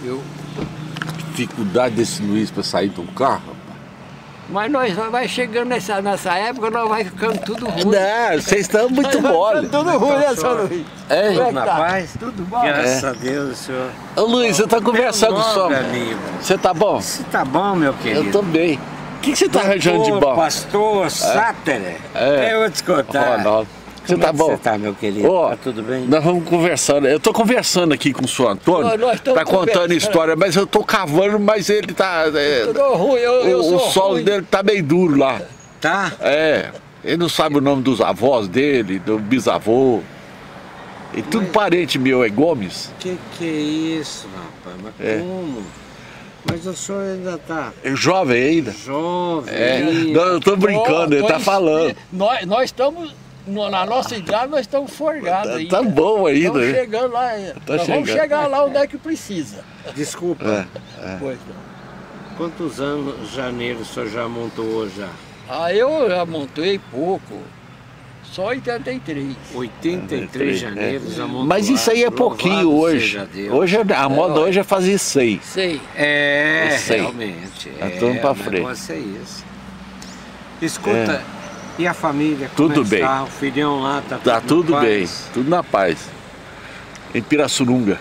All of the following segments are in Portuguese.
Eu... Dificuldade desse Luiz para sair do carro, rapaz. Mas nós vai chegando nessa época, nós vai ficando tudo ruim. Não, vocês estão muito mole. Tudo ruim, né, seu Luiz? É? Como é que Na tá? paz? Tudo bom? Graças a Deus, senhor. Ô Luiz, você tá conversando só. Meu amigo. Você tá bom? Você tá bom, meu querido? Eu tô bem. O que você tá arranjando de bom? Pastor Sátere. Eu vou te contar. Ronaldo. Você tá bom? Você tá, meu querido? Ô, Tá tudo bem? Nós vamos conversando. Eu tô conversando aqui com o senhor Antônio. Nós estamos Tá contando conversando. história, mas eu tô cavando, mas ele tá. Tudo ruim, eu o sou solo ruim. dele tá meio duro lá. Tá? É. Ele não sabe o nome dos avós dele, do bisavô. E tudo parente meu, é Gomes. Que é isso, rapaz? Mas como? Mas o senhor ainda tá É jovem ainda. jovem. É. ainda. Não, eu tô brincando, ele tá falando. Nós estamos, na nossa idade, nós estamos forgados ainda. Tá bom ainda, Estamos né? chegando lá. Nós vamos chegar lá onde é que precisa. Desculpa. Pois. Quantos anos janeiro o senhor já montou já? Eu já montei pouco. Só 83. 83 janeiro já montou. Mas isso aí é pouquinho hoje. Hoje a moda hoje é fazer 6. Sei. É, sei. realmente. Nós estamos pra o frente. negócio é isso. Escuta, e a família? Tudo como é que bem. Tá? O filhão lá tá Tá tudo na bem, paz? tudo na paz. Em Pirassununga.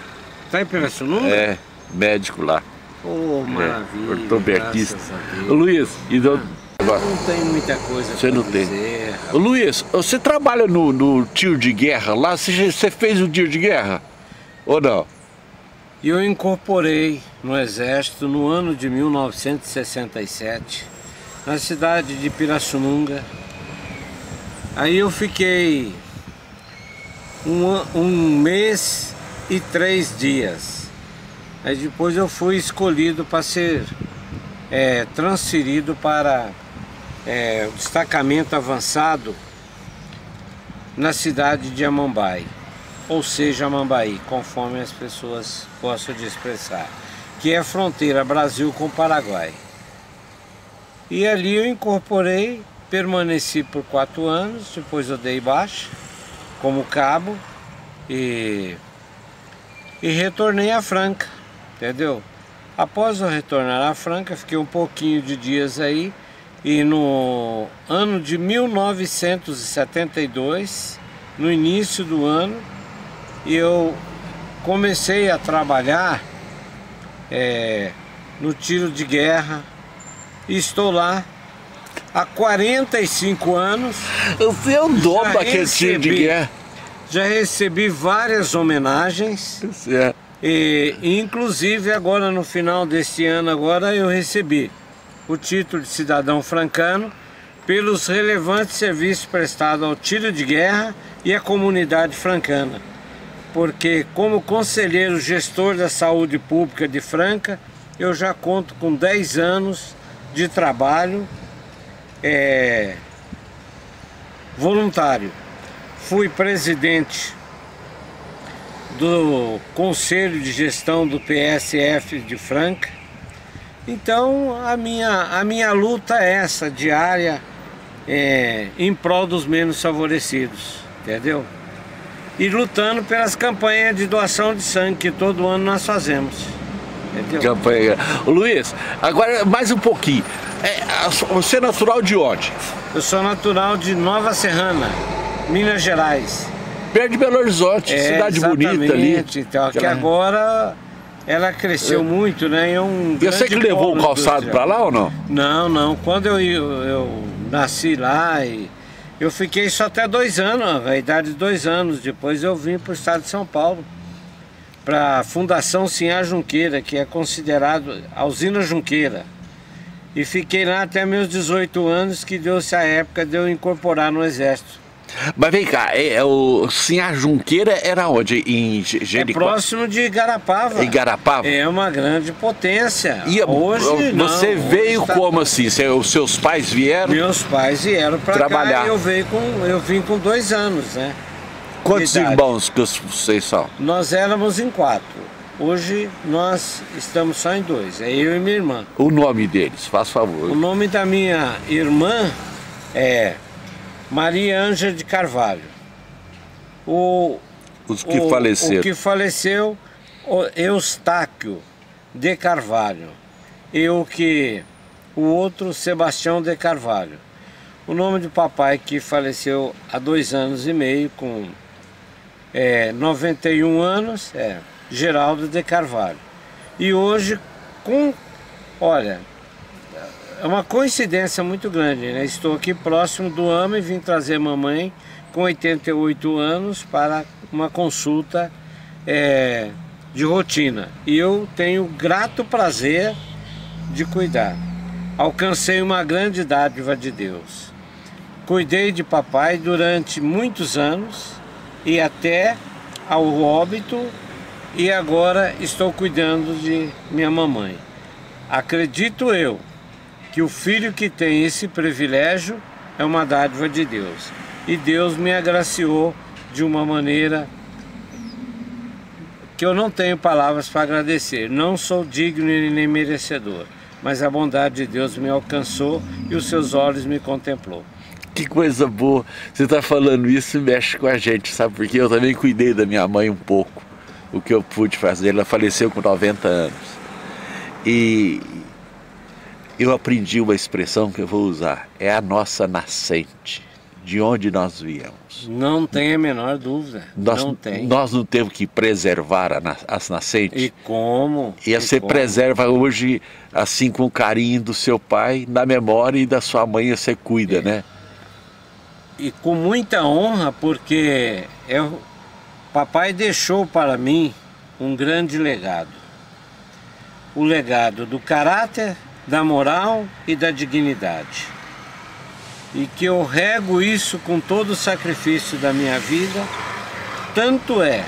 Tá em Pirassununga? É, médico lá. Oh, maravilha. Ortopedista. Graças a Deus. Ô Luiz, e agora, Não tem muita coisa você pra não tem. dizer. Ô Luiz, você trabalha no tiro de guerra lá? Você fez o tiro de guerra? Ou não? E eu incorporei no Exército no ano de 1967, na cidade de Pirassununga. Aí eu fiquei um mês e 3 dias. Aí depois eu fui escolhido para ser transferido para o destacamento avançado na cidade de Amambai, ou seja, Amambai, conforme as pessoas gostam de expressar, que é a fronteira Brasil com Paraguai. E ali eu incorporei, permaneci por 4 anos, depois eu dei baixa como cabo e retornei a Franca, entendeu? Após eu retornar a Franca, fiquei um pouquinho de dias aí, e no ano de 1972, no início do ano, eu comecei a trabalhar no tiro de guerra e estou lá há 45 anos. Você é o dono daquele tiro de guerra. Já recebi várias homenagens. É. E inclusive agora no final deste ano agora eu recebi o título de cidadão francano pelos relevantes serviços prestados ao tiro de guerra e à comunidade francana. Porque como conselheiro gestor da saúde pública de Franca, eu já conto com 10 anos de trabalho voluntário. Fui presidente do Conselho de Gestão do PSF de Franca. Então a minha luta é essa, diária, em prol dos menos favorecidos, entendeu? E lutando pelas campanhas de doação de sangue que todo ano nós fazemos, entendeu? Campanha. Ô, Luiz, agora mais um pouquinho. Você é natural de onde? Eu sou natural de Nova Serrana, Minas Gerais. Perto de Belo Horizonte, cidade bonita ali. Então, que agora ela cresceu muito, né? É um E você que grande levou o polo calçado industrial. pra lá ou não? Não, não. Quando eu nasci lá, eu fiquei só até 2 anos, a idade de 2 anos. Depois eu vim para o estado de São Paulo, para a Fundação Sinhá Junqueira, que é considerado a usina Junqueira. E fiquei lá até meus 18 anos, que deu-se a época de eu incorporar no Exército. Mas vem cá, o Sinhá Junqueira era onde? Em Jericó? Próximo de Igarapava. Igarapava? É uma grande potência. E hoje não, você veio hoje tá... como assim? Os seus pais vieram? Meus pais vieram para trabalhar. Cá e eu vim com 2 anos, né? Quantos irmãos que vocês são? Nós éramos em 4. Hoje nós estamos só em 2. É eu e minha irmã. O nome deles, faz favor. O nome da minha irmã é Maria Ângela de Carvalho. Os que faleceram. O que faleceu, o Eustáquio de Carvalho e o outro Sebastião de Carvalho. O nome do papai, que faleceu há 2 anos e meio, com 91 anos, é Geraldo de Carvalho. E hoje, olha, é uma coincidência muito grande, né? Estou aqui próximo do AMA e vim trazer mamãe com 88 anos para uma consulta de rotina. E eu tenho grato prazer de cuidar. Alcancei uma grande dádiva de Deus. Cuidei de papai durante muitos anos e até ao óbito, e agora estou cuidando de minha mamãe. Acredito eu que o filho que tem esse privilégio é uma dádiva de Deus. E Deus me agraciou de uma maneira que eu não tenho palavras para agradecer. Não sou digno e nem merecedor, mas a bondade de Deus me alcançou e os seus olhos me contemplou. Que coisa boa. Você está falando isso e mexe com a gente, sabe? Porque eu também cuidei da minha mãe um pouco. O que eu pude fazer. Ela faleceu com 90 anos. E eu aprendi uma expressão que eu vou usar. É a nossa nascente. De onde nós viemos. Não tem a menor dúvida. Não tem. Nós não temos que preservar as nascentes. E como? E você preserva hoje, assim, com o carinho do seu pai, na memória, e da sua mãe você cuida, né? E com muita honra, porque papai deixou para mim um grande legado. O legado do caráter, da moral e da dignidade. E que eu rego isso com todo o sacrifício da minha vida. Tanto é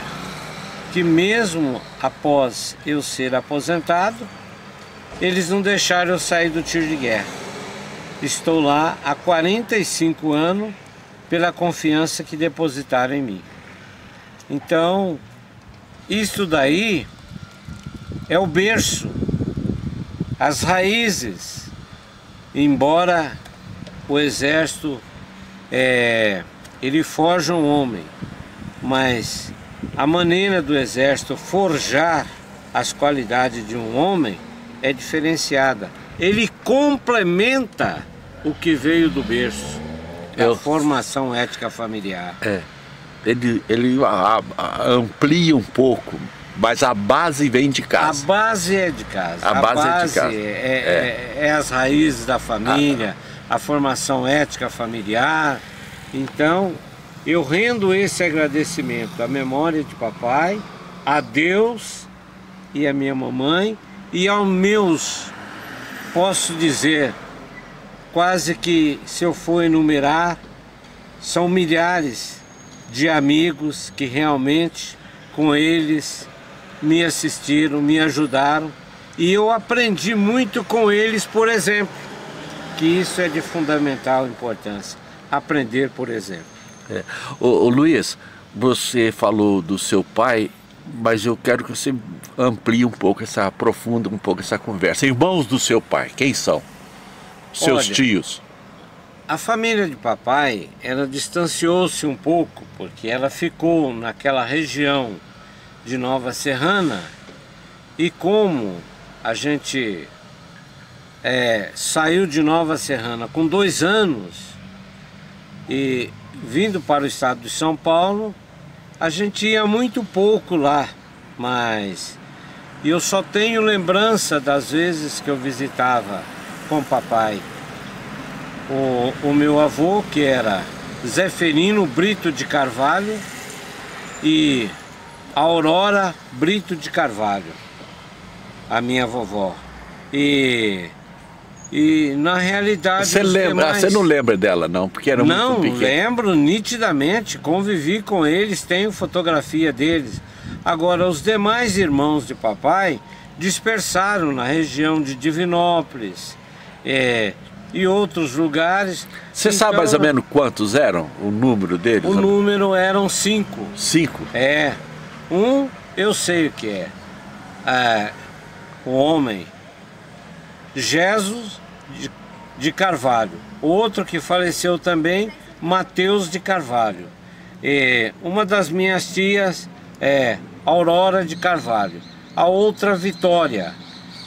que mesmo após eu ser aposentado, eles não deixaram eu sair do tiro de guerra. Estou lá há 45 anos pela confiança que depositaram em mim. Então, isso daí é o berço, as raízes. Embora o exército, ele forja um homem, mas a maneira do exército forjar as qualidades de um homem é diferenciada. Ele complementa o que veio do berço, a formação ética familiar. Ele amplia um pouco, mas a base vem de casa. A base é de casa. A base é de casa. É as raízes da família, a formação ética familiar. Então, eu rendo esse agradecimento à memória de papai, a Deus e a minha mamãe, e aos meus, posso dizer, quase que, se eu for enumerar, são milhares de amigos que realmente com eles me assistiram, me ajudaram, e eu aprendi muito com eles, por exemplo, que isso é de fundamental importância, aprender por exemplo. Ô Luiz, você falou do seu pai, mas eu quero que você amplie um pouco, aprofunda um pouco essa conversa. Irmãos do seu pai, quem são? Seus tios? A família de papai, ela distanciou-se um pouco, porque ela ficou naquela região de Nova Serrana, e como a gente saiu de Nova Serrana com 2 anos e vindo para o estado de São Paulo, a gente ia muito pouco lá, mas eu só tenho lembrança das vezes que eu visitava com papai o meu avô, que era Zeferino Brito de Carvalho, e Aurora Brito de Carvalho, a minha vovó. E na realidade você não lembra dela não, porque era muito pequeno? Não, lembro nitidamente, convivi com eles, tenho fotografia deles. Agora, os demais irmãos de papai dispersaram na região de Divinópolis e outros lugares. Você sabe mais ou menos quantos eram, o número deles? O número eram 5. 5? Um eu sei o que é. O homem Jesus de Carvalho. Outro que faleceu também, Mateus de Carvalho. Uma das minhas tias é Aurora de Carvalho. A outra, Vitória.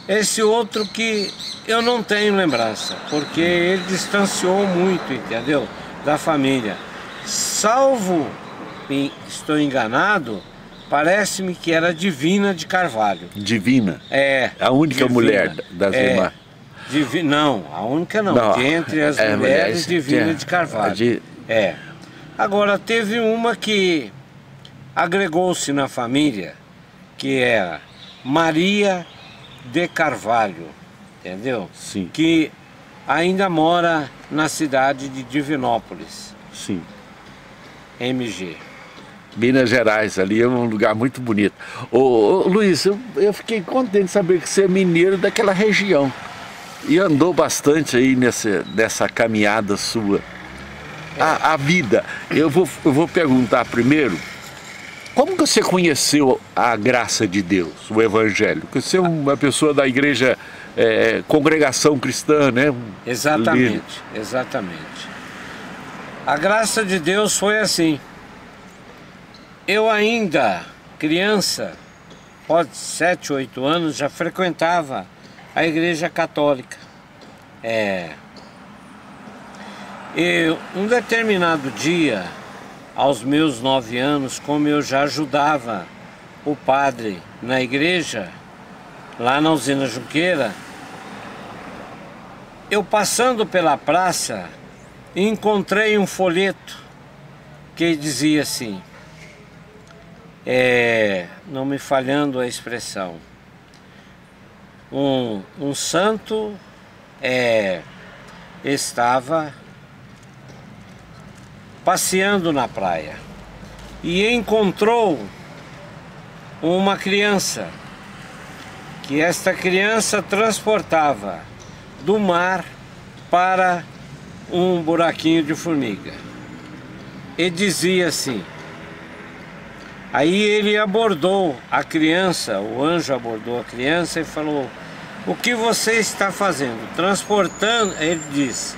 Esse outro que eu não tenho lembrança, porque ele distanciou muito, entendeu? Da família. Salvo, estou enganado, parece-me que era Divina de Carvalho. Divina? É. A única Divina. mulher das irmãs? Não, a única não. Que entre as mulheres, Divina de Carvalho. É. Agora, teve uma que agregou-se na família, que era Maria de Carvalho, entendeu? Sim. Que ainda mora na cidade de Divinópolis. Sim. MG. Minas Gerais, ali é um lugar muito bonito. Ô Luiz, eu fiquei contente de saber que você é mineiro daquela região. E andou bastante aí nessa caminhada sua. A vida, eu vou perguntar primeiro, como que você conheceu a graça de Deus, o Evangelho? Porque você é uma pessoa da igreja, congregação cristã, né? Exatamente, exatamente. A graça de Deus foi assim. Eu ainda, criança, pode 7, 8 anos, já frequentava a igreja católica. E um determinado dia, aos meus 9 anos, como eu já ajudava o padre na igreja, lá na usina Junqueira, eu passando pela praça, encontrei um folheto que dizia assim, não me falhando a expressão, um santo estava passeando na praia e encontrou uma criança, que esta criança transportava do mar para um buraquinho de formiga. E dizia assim, aí ele abordou a criança, o anjo abordou a criança e falou, o que você está fazendo? Transportando, ele disse,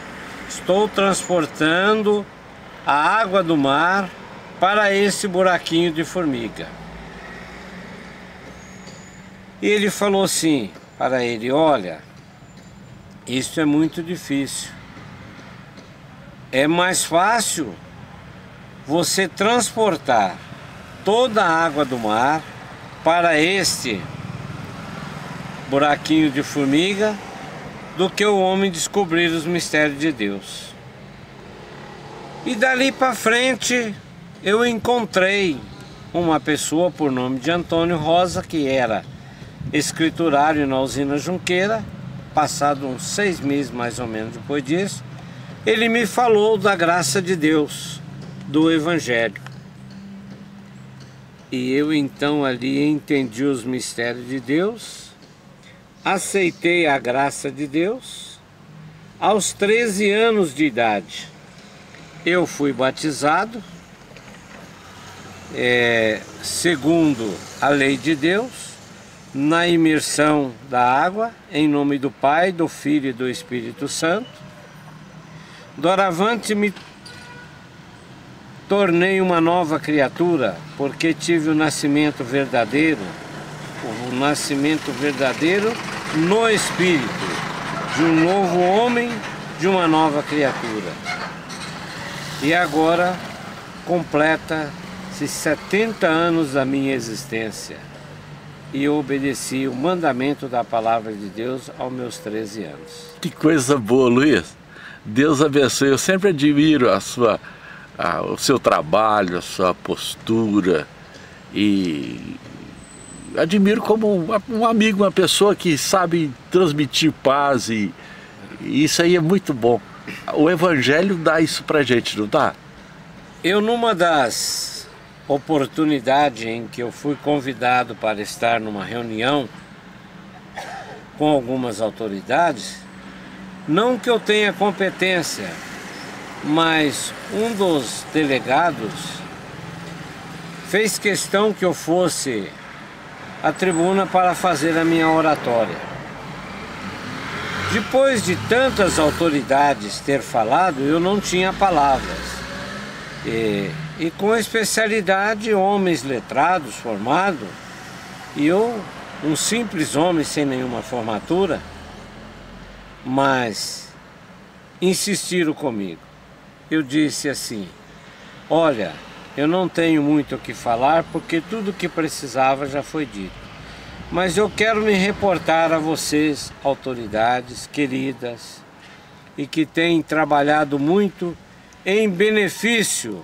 estou transportando a água do mar para esse buraquinho de formiga. E ele falou assim para ele, olha, isso é muito difícil. É mais fácil você transportar toda a água do mar para este buraquinho de formiga do que o homem descobrir os mistérios de Deus. E dali para frente eu encontrei uma pessoa por nome de Antônio Rosa, que era escriturário na usina Junqueira. Passado uns 6 meses mais ou menos depois disso, ele me falou da graça de Deus, do Evangelho. E eu então ali entendi os mistérios de Deus, aceitei a graça de Deus. Aos 13 anos de idade, eu fui batizado, segundo a lei de Deus, na imersão da água, em nome do Pai, do Filho e do Espírito Santo. Doravante me tornei uma nova criatura, porque tive o nascimento verdadeiro no Espírito, de um novo homem, de uma nova criatura. E agora completa-se 70 anos da minha existência. E eu obedeci o mandamento da palavra de Deus aos meus 13 anos. Que coisa boa, Luiz. Deus abençoe. Eu sempre admiro o seu trabalho, a sua postura. E admiro como um amigo, uma pessoa que sabe transmitir paz. E isso aí é muito bom. O Evangelho dá isso pra gente, não dá? Eu, numa das oportunidades em que eu fui convidado para estar numa reunião com algumas autoridades, não que eu tenha competência, mas um dos delegados fez questão que eu fosse à tribuna para fazer a minha oratória. Depois de tantas autoridades ter falado, eu não tinha palavras. E com especialidade, homens letrados, formados, e eu um simples homem sem nenhuma formatura, mas insistiram comigo. Eu disse assim: olha, eu não tenho muito o que falar porque tudo o que precisava já foi dito. Mas eu quero me reportar a vocês, autoridades queridas, e que têm trabalhado muito em benefício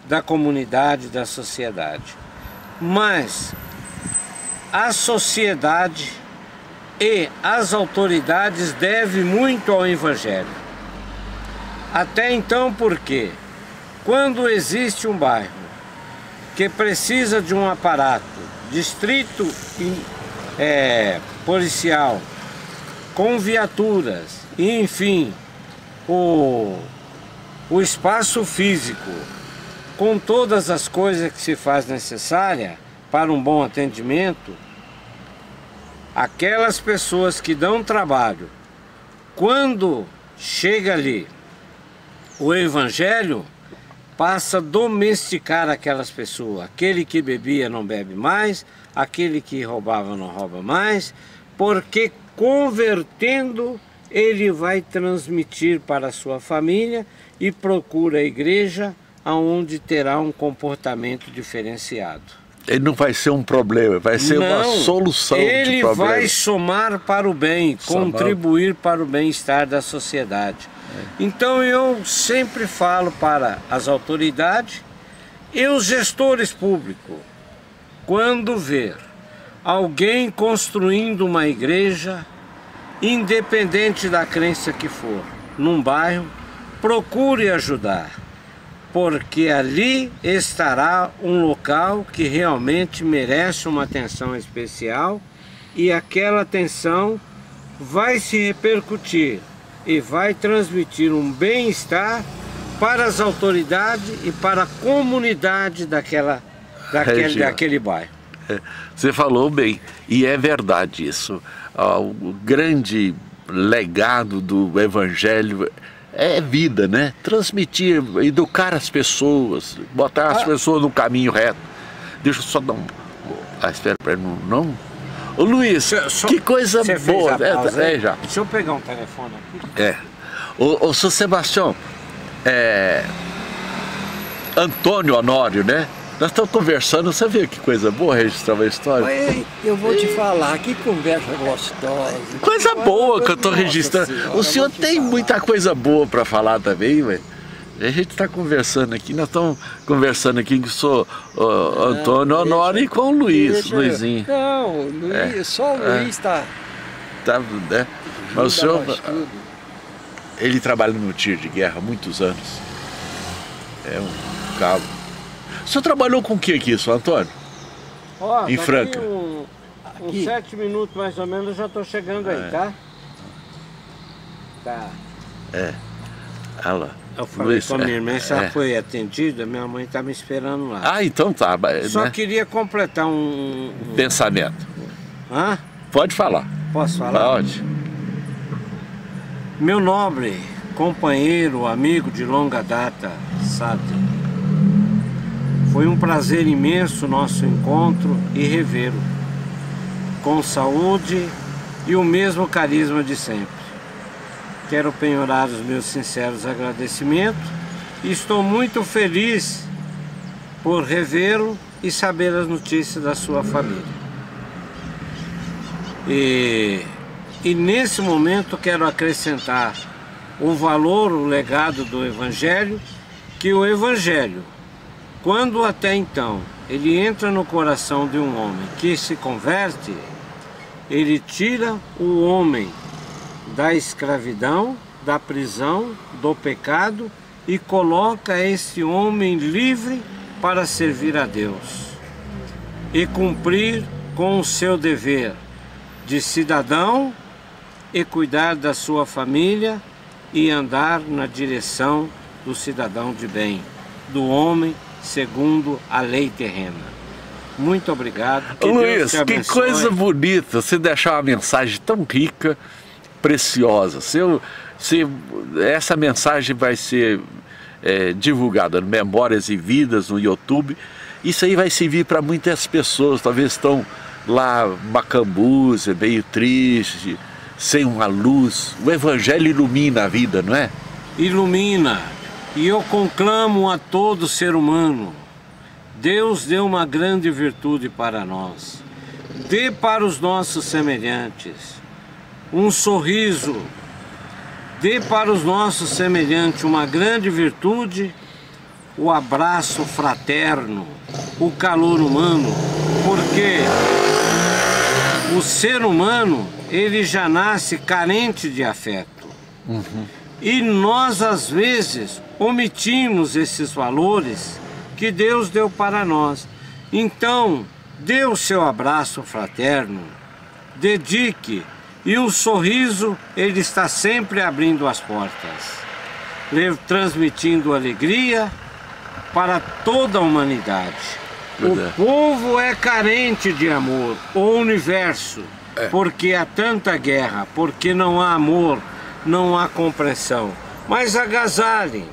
da comunidade, da sociedade. Mas a sociedade e as autoridades devem muito ao Evangelho. Até então, porque quando existe um bairro que precisa de um aparato, distrito policial, com viaturas, e enfim, o espaço físico, com todas as coisas que se faz necessária para um bom atendimento, aquelas pessoas que dão trabalho, quando chega ali o Evangelho, passa a domesticar aquelas pessoas. Aquele que bebia não bebe mais, aquele que roubava não rouba mais, porque convertendo ele vai transmitir para a sua família e procura a igreja onde terá um comportamento diferenciado. Ele não vai ser um problema, vai ser uma solução de problema. Ele vai somar para o bem, contribuir para o bem-estar da sociedade. Então eu sempre falo para as autoridades e os gestores públicos, quando ver alguém construindo uma igreja, independente da crença que for, num bairro, procure ajudar, porque ali estará um local que realmente merece uma atenção especial e aquela atenção vai se repercutir e vai transmitir um bem-estar para as autoridades e para a comunidade daquele bairro. Você falou bem, e é verdade isso. O grande legado do Evangelho é vida, né? Transmitir, educar as pessoas, botar as pessoas no caminho reto. Deixa eu só dar um... espera, não... Ô Luiz, que coisa boa! Já. Deixa eu pegar um telefone aqui. Ô seu Sebastião, Antônio Honório, né? Nós estamos conversando, você vê que coisa boa registrar uma história? Eu vou te falar, que conversa gostosa. Coisa boa que eu estou registrando. O senhor tem muita coisa boa para falar também, ué. A gente está conversando aqui, nós estamos conversando aqui com o senhor Antônio Honório e com o Luizinho. Não, Luiz, só o Luiz está... né? Mas o senhor, ele trabalha no tiro de guerra há muitos anos. É um cabo. O senhor trabalhou com o que aqui, senhor Antônio? Em Franca? Uns 7 minutos mais ou menos eu já estou chegando aí, tá? Tá. Olha lá. Eu falei com a minha irmã, já foi atendida, minha mãe está me esperando lá. Ah, então tá. Só queria completar um pensamento. Hã? Pode falar. Posso falar? Pode. Meu nobre companheiro, amigo de longa data, Sábio, foi um prazer imenso nosso encontro e revê-lo, com saúde e o mesmo carisma de sempre. Quero penhorar os meus sinceros agradecimentos e estou muito feliz por revê-lo e saber as notícias da sua família. E nesse momento quero acrescentar o valor, o legado do Evangelho, que o Evangelho, quando até então ele entra no coração de um homem que se converte, ele tira o homem da escravidão, da prisão, do pecado e coloca esse homem livre para servir a Deus e cumprir com o seu dever de cidadão e cuidar da sua família e andar na direção do cidadão de bem, do homem segundo a lei terrena. Muito obrigado. Que Luiz, que coisa bonita você deixar uma mensagem tão rica, preciosa. Essa mensagem vai ser divulgada no Memórias e Vidas no YouTube Isso aí vai servir para muitas pessoas, talvez estão lá macambus, meio triste, sem uma luz. O Evangelho ilumina a vida, não é? Ilumina. E eu conclamo a todo ser humano: Deus deu uma grande virtude para nós. Dê para os nossos semelhantes um sorriso. Dê para os nossos semelhantes uma grande virtude, o abraço fraterno, o calor humano, porque o ser humano, ele já nasce carente de afeto. E nós, às vezes, omitimos esses valores que Deus deu para nós. Então, dê o seu abraço fraterno, dedique, e o sorriso, ele está sempre abrindo as portas, transmitindo alegria para toda a humanidade. O povo é carente de amor, o universo, porque há tanta guerra, porque não há amor, não há compreensão. Mas agasalhem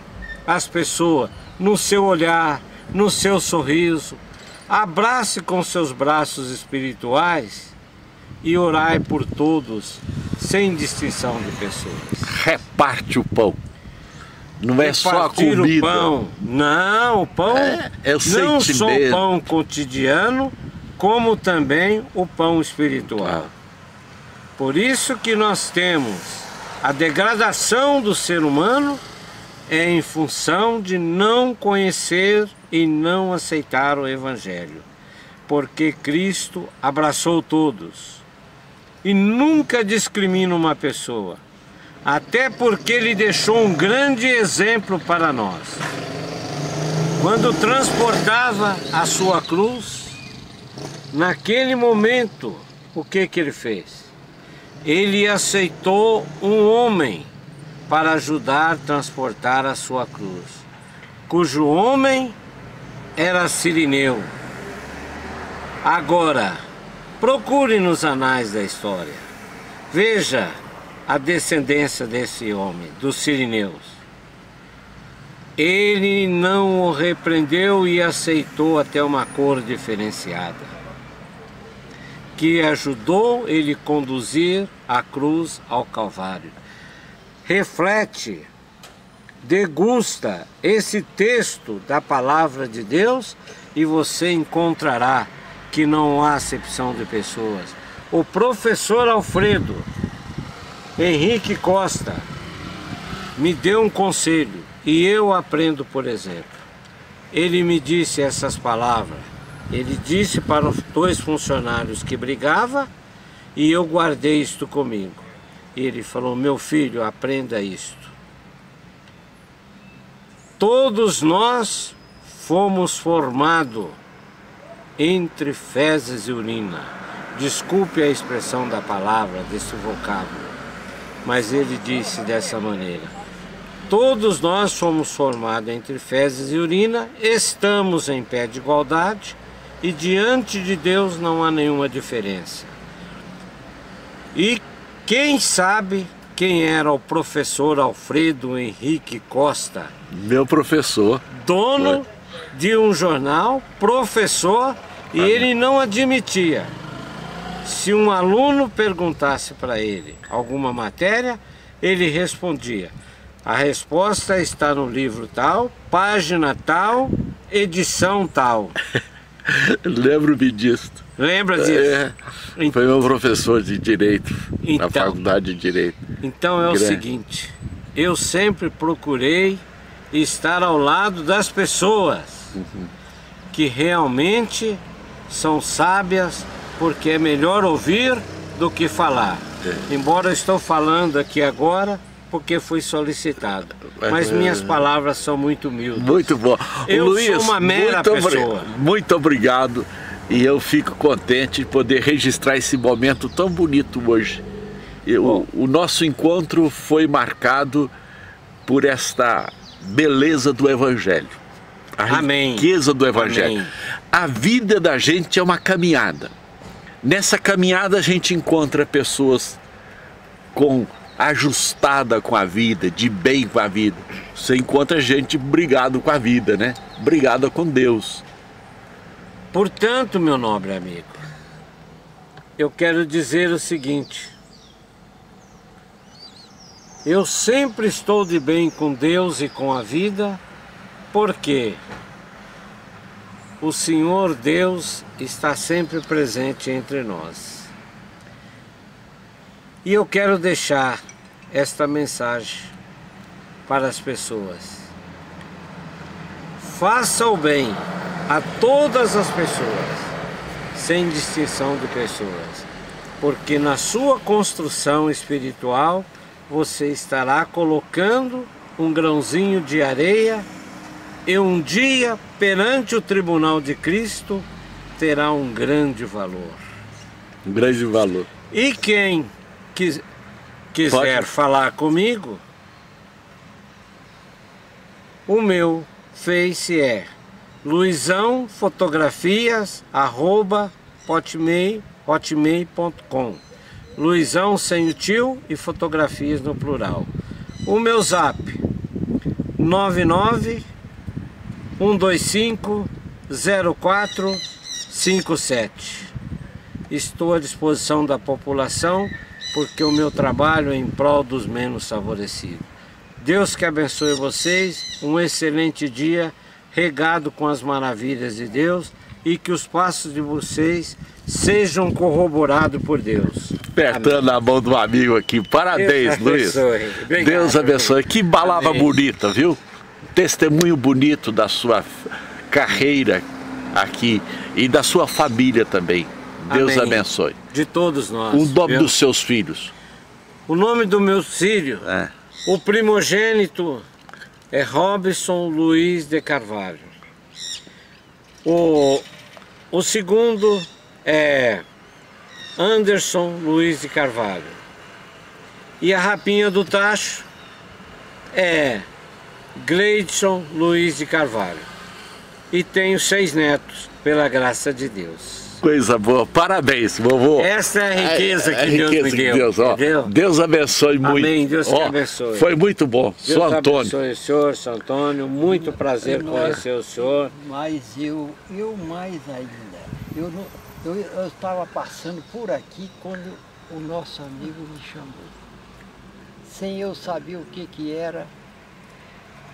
as pessoas no seu olhar, no seu sorriso, abrace com seus braços espirituais e orai por todos, sem distinção de pessoas. Reparte o pão. Não é só a comida. O pão. Não, o pão é o não sentimento. só o pão cotidiano, como também o pão espiritual. Por isso que nós temos a degradação do ser humano é em função de não conhecer e não aceitar o Evangelho. Porque Cristo abraçou todos e nunca discrimina uma pessoa. Até porque ele deixou um grande exemplo para nós. Quando transportava a sua cruz, naquele momento, o que ele fez? Ele aceitou um homem para ajudar a transportar a sua cruz, cujo homem era Cirineu. Agora, procure nos anais da história, veja a descendência desse homem, dos Cirineus. Ele não o repreendeu e aceitou até uma cor diferenciada, que ajudou ele a conduzir a cruz ao Calvário. Reflete, degusta esse texto da palavra de Deus e você encontrará que não há acepção de pessoas. O professor Alfredo Henrique Costa me deu um conselho e eu aprendo, por exemplo. Ele me disse essas palavras. Ele disse para os 2 funcionários que brigavam e eu guardei isto comigo. Ele falou: meu filho, aprenda isto. Todos nós fomos formados entre fezes e urina. Desculpe a expressão da palavra, desse vocábulo, mas ele disse dessa maneira: todos nós somos formados entre fezes e urina, estamos em pé de igualdade e diante de Deus não há nenhuma diferença. E quem sabe quem era o professor Alfredo Henrique Costa? Meu professor. Dono de um jornal, professor, e ele não admitia. Se um aluno perguntasse para ele alguma matéria, ele respondia: a resposta está no livro tal, página tal, edição tal. Lembro-me disso. Lembra disso? Foi meu professor de Direito, na faculdade de Direito. Então é o seguinte, eu sempre procurei estar ao lado das pessoas que realmente são sábias, porque é melhor ouvir do que falar. Embora eu estou falando aqui agora porque fui solicitado, mas minhas palavras são muito humildes. Muito bom. Eu Luiz, sou uma mera pessoa. Muito obrigado, e eu fico contente de poder registrar esse momento tão bonito hoje. O nosso encontro foi marcado por esta beleza do Evangelho, a riqueza do Evangelho. Amém. A vida da gente é uma caminhada. Nessa caminhada a gente encontra pessoas ajustada com a vida, de bem com a vida. Você encontra gente brigado com a vida, né? Brigada com Deus. Portanto, meu nobre amigo, eu quero dizer o seguinte: eu sempre estou de bem com Deus e com a vida, porque o Senhor Deus está sempre presente entre nós. E eu quero deixar esta mensagem para as pessoas. Faça o bem a todas as pessoas, sem distinção de pessoas, porque na sua construção espiritual você estará colocando um grãozinho de areia e um dia, perante o tribunal de Cristo, terá um grande valor. Um grande valor. E quem quiser falar comigo, o meu Face é luizãofotografias@hotmail.com. Luizão sem o tio e fotografias no plural. O meu zap 99-125-0457. Estou à disposição da população, porque o meu trabalho é em prol dos menos favorecidos. Deus que abençoe vocês, um excelente dia, regado com as maravilhas de Deus, e que os passos de vocês sejam corroborados por Deus. Apertando a mão do amigo aqui. Parabéns, Luiz. Obrigado, Deus abençoe. Que palavra Amém. bonita, viu? Testemunho bonito da sua carreira aqui e da sua família também. Deus Amém. abençoe. De todos nós. O nome viu? dos seus filhos? O nome do meu filho, o primogênito é Robson Luiz de Carvalho. O segundo é Anderson Luiz de Carvalho. E a rapinha do tacho é Gleidson Luiz de Carvalho. E tenho 6 netos, pela graça de Deus. Coisa boa, parabéns, vovô. Essa é a riqueza que Deus me deu. Deus abençoe muito. Amém, Deus te abençoe. Foi muito bom. Deus Sou Antônio. abençoe o senhor, São Antônio. Muito prazer conhecer o senhor. Mas eu mais ainda. Eu estava passando por aqui quando o nosso amigo me chamou. Sem eu saber o que era.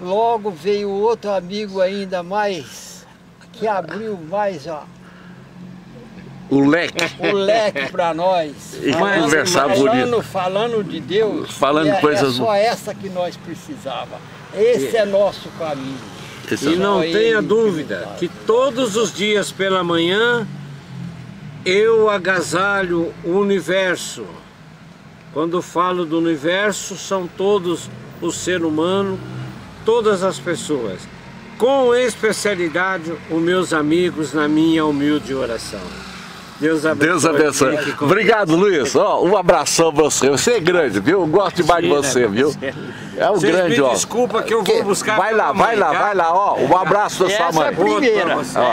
Logo veio outro amigo ainda mais, que abriu mais O leque. para nós. E conversar bonito. Falando de Deus, Falando coisas. É só essa que nós precisávamos. Esse é nosso caminho. E não tenha dúvida que todos os dias pela manhã eu agasalho o universo. Quando falo do universo, são todos o ser humano, todas as pessoas. Com especialidade, os meus amigos na minha humilde oração. Deus abençoe. Deus abençoe. Obrigado, Luiz. Ó, um abração pra você. Você é grande, viu? Eu gosto demais de você, viu? É um grande, ó. Desculpa que eu vou buscar. Vai lá, ó. Um abraço da sua mãe.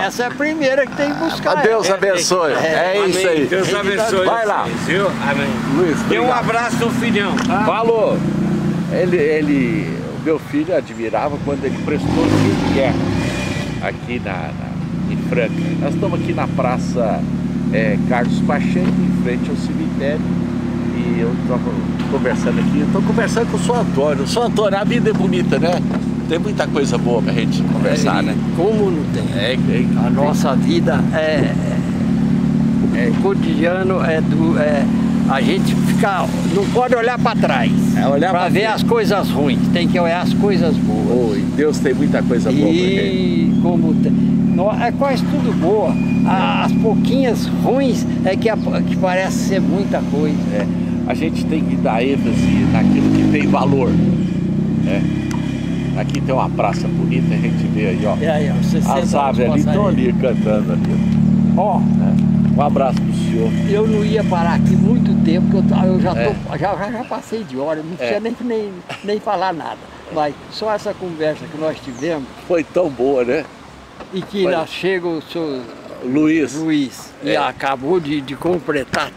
Essa é a primeira que tem que buscar. Deus abençoe. É isso aí. Deus abençoe. Vai lá. Viu? Amém. Luiz, dê um abraço no filhão. Tá? Falou. O meu filho admirava quando ele prestou de guerra aqui em Franca. Nós estamos aqui na praça Carlos Pacheco, em frente ao cemitério. E eu estou conversando aqui. Estou conversando com o São Antônio. O São Antônio, a vida é bonita, né? Tem muita coisa boa pra gente conversar, né? Como não tem? A nossa vida cotidiano a gente não pode olhar para trás, para ver as coisas ruins, tem que olhar as coisas boas. Deus tem muita coisa boa pra gente. E como é quase tudo boa, as pouquinhas ruins que parece ser muita coisa. A gente tem que dar ênfase naquilo que tem valor. Aqui tem uma praça bonita, a gente vê aí, ó. As aves ali estão ali cantando ali. Ó, um abraço pro senhor. Eu não ia parar aqui muito tempo, porque eu já passei de hora, não tinha nem falar nada. Mas só essa conversa que nós tivemos. Foi tão boa, né? E que lá chega o senhor Luiz. E acabou de completar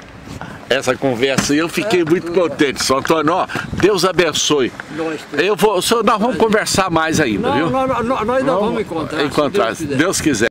essa conversa e eu fiquei muito contente. São Antônio, ó, Deus abençoe. Nós vamos conversar mais ainda, viu? Nós ainda vamos encontrar. Se Deus quiser.